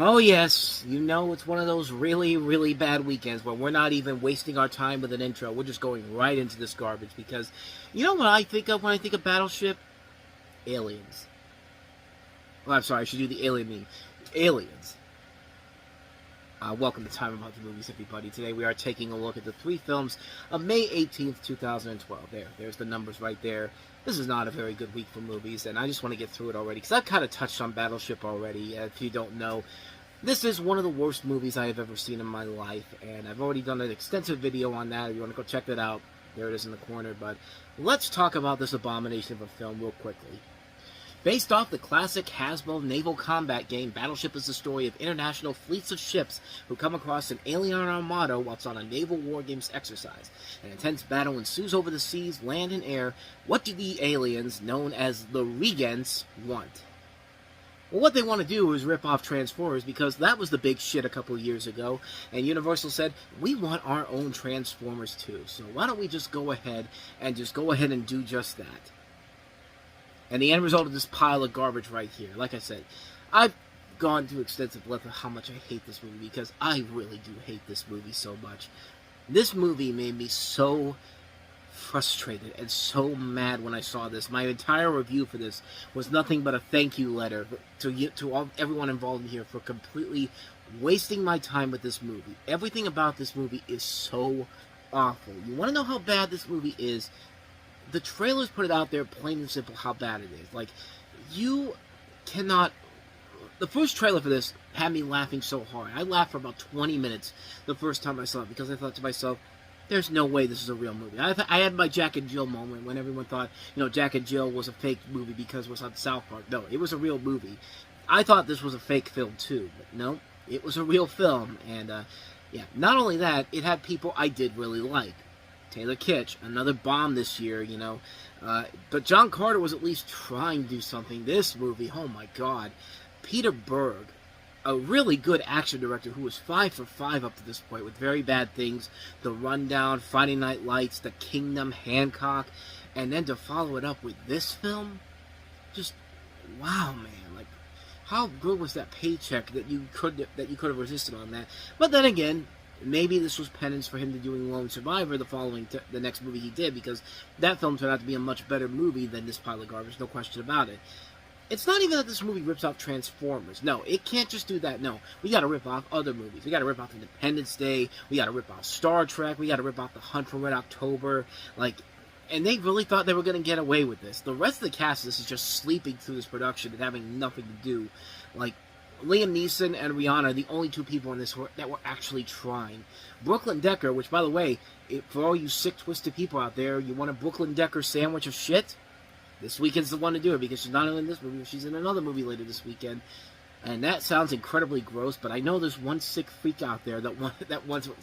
Oh yes, you know it's one of those really, really bad weekends where we're not even wasting our time with an intro. We're just going right into this garbage because you know what I think of when I think of Battleship? Aliens. Well, I'm sorry, I should do the alien meme. Aliens. Welcome to Time About the Movies, everybody. Today we are taking a look at the three films of May 18th, 2012. There's the numbers right there. This is not a very good week for movies, and I just want to get through it already, because I've kind of touched on Battleship already. If you don't know, this is one of the worst movies I have ever seen in my life, and I've already done an extensive video on that. If you want to go check that out, there it is in the corner. But let's talk about this abomination of a film real quickly. Based off the classic Hasbro naval combat game, Battleship is the story of international fleets of ships who come across an alien armada whilst on a naval war games exercise. An intense battle ensues over the seas, land, and air. What do the aliens, known as the Regents, want? Well, what they want to do is rip off Transformers, because that was the big shit a couple of years ago, and Universal said, we want our own Transformers too, so why don't we just go ahead and do just that. And the end result of this pile of garbage right here, like I said, I've gone to extensive length of how much I hate this movie, because I really do hate this movie so much. This movie made me so frustrated and so mad when I saw this. My entire review for this was nothing but a thank you letter to everyone involved in here for completely wasting my time with this movie. Everything about this movie is so awful. You want to know how bad this movie is? The trailers put it out there, plain and simple, how bad it is. Like, you cannot... The first trailer for this had me laughing so hard. I laughed for about 20 minutes the first time I saw it, because I thought to myself, there's no way this is a real movie. I had my Jack and Jill moment when everyone thought, you know, Jack and Jill was a fake movie because it was on South Park. No, it was a real movie. I thought this was a fake film too, but no, it was a real film. And, yeah, not only that, it had people I did really like. Taylor Kitsch, another bomb this year, you know. But John Carter was at least trying to do something. This movie, oh my god. Peter Berg, a really good action director who was 5 for 5 up to this point with Very Bad Things, The Rundown, Friday Night Lights, The Kingdom, Hancock, and then to follow it up with this film, just, wow, man. Like, how good was that paycheck that you could have resisted on that? But then again, maybe this was penance for him to doing Lone Survivor, the next movie he did, because that film turned out to be a much better movie than this pile of garbage, no question about it. It's not even that this movie rips off Transformers. No, it can't just do that. No, we gotta rip off other movies. We gotta rip off Independence Day. We gotta rip off Star Trek. We gotta rip off The Hunt for Red October. Like, and they really thought they were gonna get away with this. The rest of the cast of this is just sleeping through this production and having nothing to do. Like, Liam Neeson and Rihanna are the only two people in this that were actually trying. Brooklyn Decker, which, by the way, for all you sick, twisted people out there, you want a Brooklyn Decker sandwich of shit? This weekend's the one to do it, because she's not only in this movie, she's in another movie later this weekend. And that sounds incredibly gross, but I know there's one sick freak out there that wanted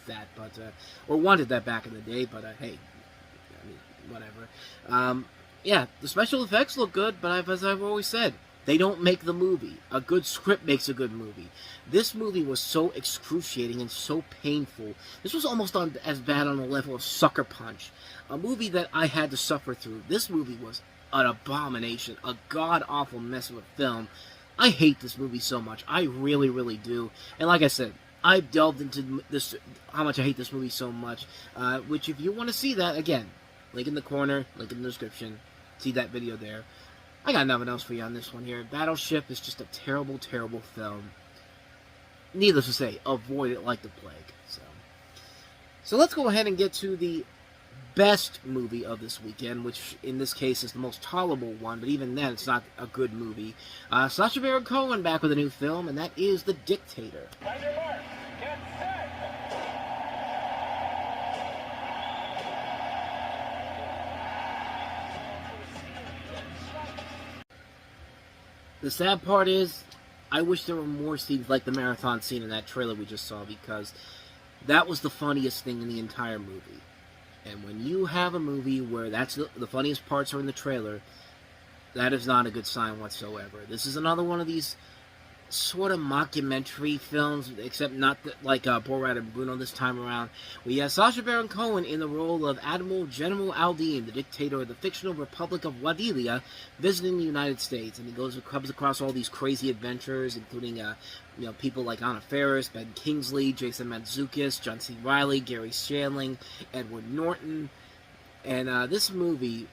that, but or wanted that back in the day. But hey, I mean, whatever. Yeah, the special effects look good, but as I've always said, they don't make the movie. A good script makes a good movie. This movie was so excruciating and so painful. This was almost as bad on the level of Sucker Punch, a movie that I had to suffer through. This movie was an abomination, a god-awful mess of a film. I hate this movie so much. I really, really do. And like I said, I've delved into this, how much I hate this movie so much, which if you want to see that, again, link in the corner, link in the description, see that video there. I got nothing else for you on this one here. Battleship is just a terrible, terrible film. Needless to say, avoid it like the plague. So let's go ahead and get to the best movie of this weekend, which in this case is the most tolerable one, but even then it's not a good movie. Sacha Baron Cohen back with a new film, and that is The Dictator. On your mark, get set! The sad part is, I wish there were more scenes like the marathon scene in that trailer we just saw, because that was the funniest thing in the entire movie. And when you have a movie where that's the funniest parts are in the trailer, that is not a good sign whatsoever. This is another one of these sort of mockumentary films, except not like Borat and Bruno this time around. We have Sacha Baron Cohen in the role of Admiral General Aldine, the dictator of the fictional Republic of Wadilia, visiting the United States, and he comes across all these crazy adventures, including people like Anna Faris, Ben Kingsley, Jason Mantzoukas, John C. Reilly, Gary Shandling, Edward Norton, and this movie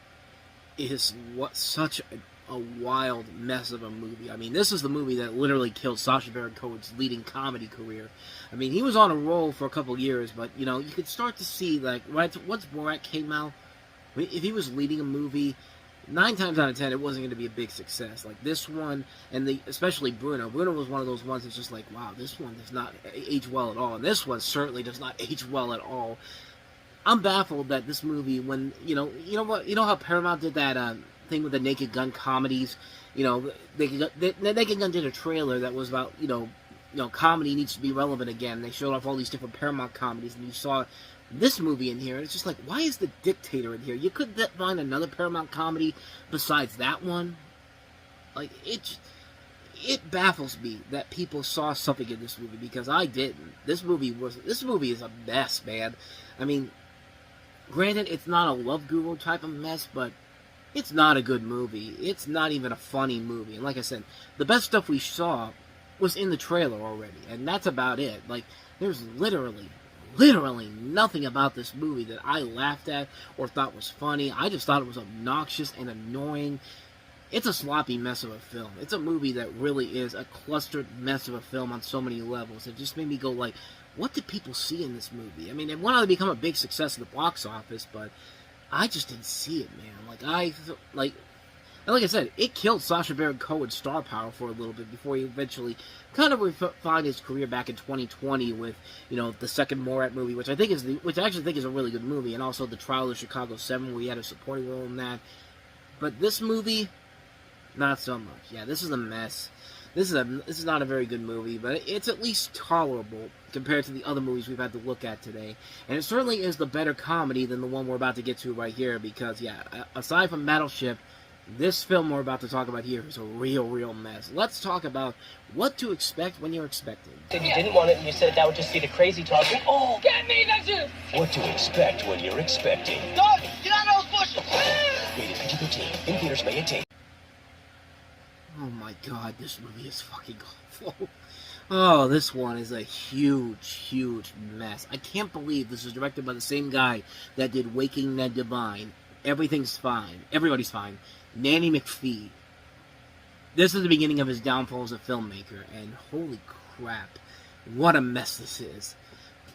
is such a wild mess of a movie. I mean, this is the movie that literally killed Sacha Baron Cohen's leading comedy career. I mean, he was on a roll for a couple years, but, you could start to see, like, right once Borat came out, if he was leading a movie, 9 times out of 10, it wasn't going to be a big success. Like, this one, and especially Bruno. Bruno was one of those ones that's just like, wow, this one does not age well at all, and this one certainly does not age well at all. I'm baffled that this movie, when, you know how Paramount did that, thing with the Naked Gun comedies, the Naked Gun did a trailer that was about, comedy needs to be relevant again. They showed off all these different Paramount comedies, and you saw this movie in here, and it's just like, why is The Dictator in here? You could find another Paramount comedy besides that one. Like, it baffles me that people saw something in this movie, because I didn't. This movie is a mess, man. I mean, granted, it's not a Love Guru type of mess, but it's not a good movie. It's not even a funny movie. And like I said, the best stuff we saw was in the trailer already. And that's about it. Like, there's literally nothing about this movie that I laughed at or thought was funny. I just thought it was obnoxious and annoying. It's a sloppy mess of a film. It's a movie that really is a clustered mess of a film on so many levels. It just made me go like, what did people see in this movie? I mean, it went on to become a big success at the box office, but I just didn't see it, man. And like I said, it killed Sacha Baron Cohen's star power for a little bit before he eventually kind of refined his career back in 2020 with, the second Borat movie, which I actually think is a really good movie, and also The Trial of Chicago 7, where he had a supporting role in that. But this movie, not so much. Yeah, this is a mess. This is not a very good movie, but it's at least tolerable compared to the other movies we've had to look at today. And it certainly is the better comedy than the one we're about to get to right here, because, yeah, aside from Battleship, this film we're about to talk about here is a real mess. Let's talk about what to expect when you're expecting. You said you didn't want it, and you said that would just be the crazy talking. Oh! Get me the juice! What to expect when you're expecting. Dog, get out of those bushes! Rated PG-13. In theaters May 18th. Oh my god, this movie is fucking awful. Oh, this one is a huge mess. I can't believe this is directed by the same guy that did Waking Ned Divine, Everything's Fine, Everybody's Fine, Nanny McPhee. This is the beginning of his downfall as a filmmaker, and holy crap, what a mess this is.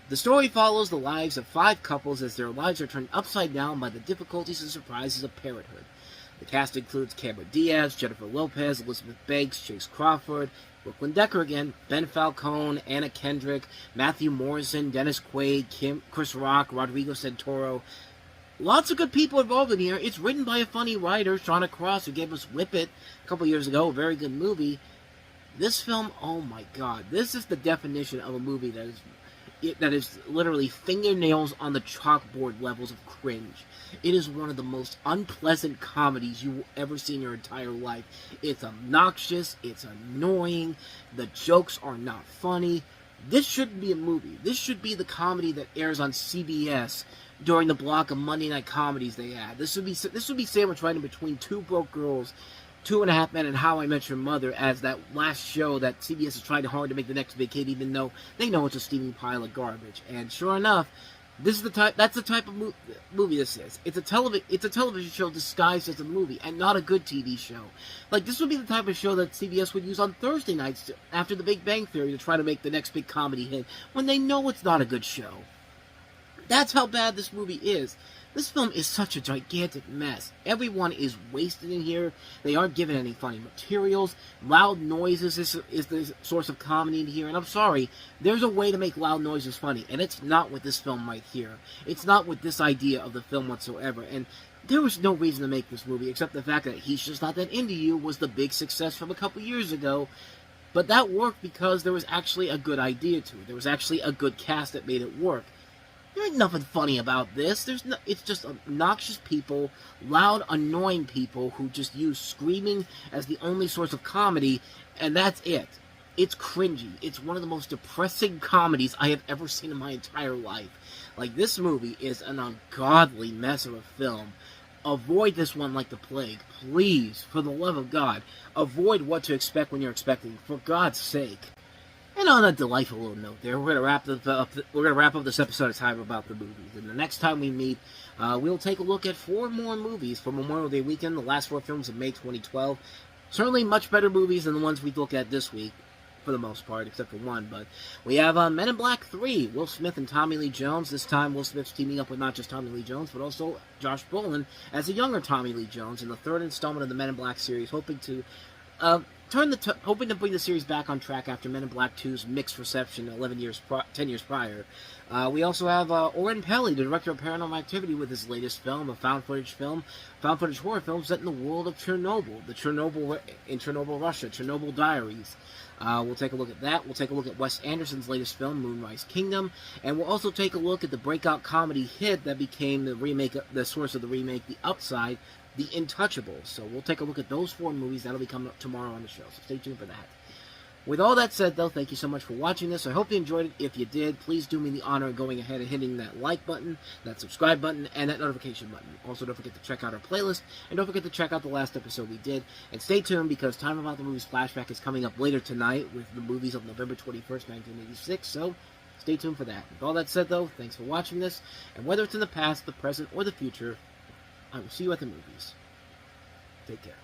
The story follows the lives of 5 couples as their lives are turned upside down by the difficulties and surprises of parenthood. The cast includes Cameron Diaz, Jennifer Lopez, Elizabeth Banks, Chase Crawford, Brooklyn Decker again, Ben Falcone, Anna Kendrick, Matthew Morrison, Dennis Quaid, Chris Rock, Rodrigo Santoro. Lots of good people involved in here. It's written by a funny writer, Shauna Cross, who gave us Whip It a couple years ago, a very good movie. This film, oh my god, this is the definition of a movie that is literally fingernails on the chalkboard levels of cringe. It is one of the most unpleasant comedies you will ever see in your entire life. It's obnoxious, it's annoying, the jokes are not funny. This shouldn't be a movie. This should be the comedy that airs on CBS during the block of Monday night comedies they had. This would be sandwiched right in between Two Broke Girls, 2.5 Men, and How I Met Your Mother as that last show that CBS is trying hard to make the next big hit, even though they know it's a steaming pile of garbage. And sure enough, that's the type of movie this is. It's a television show disguised as a movie, and not a good TV show. Like, this would be the type of show that CBS would use on Thursday nights after The Big Bang Theory to try to make the next big comedy hit, when they know it's not a good show. That's how bad this movie is. This film is such a gigantic mess. Everyone is wasted in here. They aren't given any funny materials. Loud noises is the source of comedy in here. And I'm sorry, there's a way to make loud noises funny. And it's not with this film right here. It's not with this idea of the film whatsoever. And there was no reason to make this movie, except the fact that He's Just Not That Into You was the big success from a couple years ago. But that worked because there was actually a good idea to it. There was actually a good cast that made it work. There ain't nothing funny about this. It's just obnoxious people, loud, annoying people who just use screaming as the only source of comedy, and that's it. It's cringy. It's one of the most depressing comedies I have ever seen in my entire life. Like, this movie is an ungodly mess of a film. Avoid this one like the plague. Please, for the love of God, avoid what to expect when you're expecting, for God's sake. And on a delightful little note there, we're gonna wrap up this episode of Time About the Movies. And the next time we meet, we'll take a look at 4 more movies for Memorial Day weekend, the last 4 films of May 2012. Certainly much better movies than the ones we look at this week, for the most part, except for one. But we have Men in Black 3, Will Smith and Tommy Lee Jones. This time, Will Smith's teaming up with not just Tommy Lee Jones, but also Josh Brolin as a younger Tommy Lee Jones in the 3rd installment of the Men in Black series, hoping to bring the series back on track after Men in Black 2's mixed reception 10 years prior. We also have Oren Peli, the director of Paranormal Activity, with his latest film, a found footage horror film set in the world of Chernobyl, in Chernobyl, Russia, Chernobyl Diaries. We'll take a look at that. We'll take a look at Wes Anderson's latest film, Moonrise Kingdom, and we'll also take a look at the breakout comedy hit that became the source of the remake, The Upside, The Intouchables. So we'll take a look at those 4 movies. That'll be coming up tomorrow on the show, so stay tuned for that. With all that said, though, thank you so much for watching this. I hope you enjoyed it. If you did, please do me the honor of going ahead and hitting that like button, that subscribe button, and that notification button. Also, don't forget to check out our playlist, and don't forget to check out the last episode we did. And stay tuned, because Time About the Movies Flashback is coming up later tonight with the movies of November 21st, 1986, so stay tuned for that. With all that said, though, thanks for watching this, and whether it's in the past, the present, or the future, I will see you at the movies. Take care.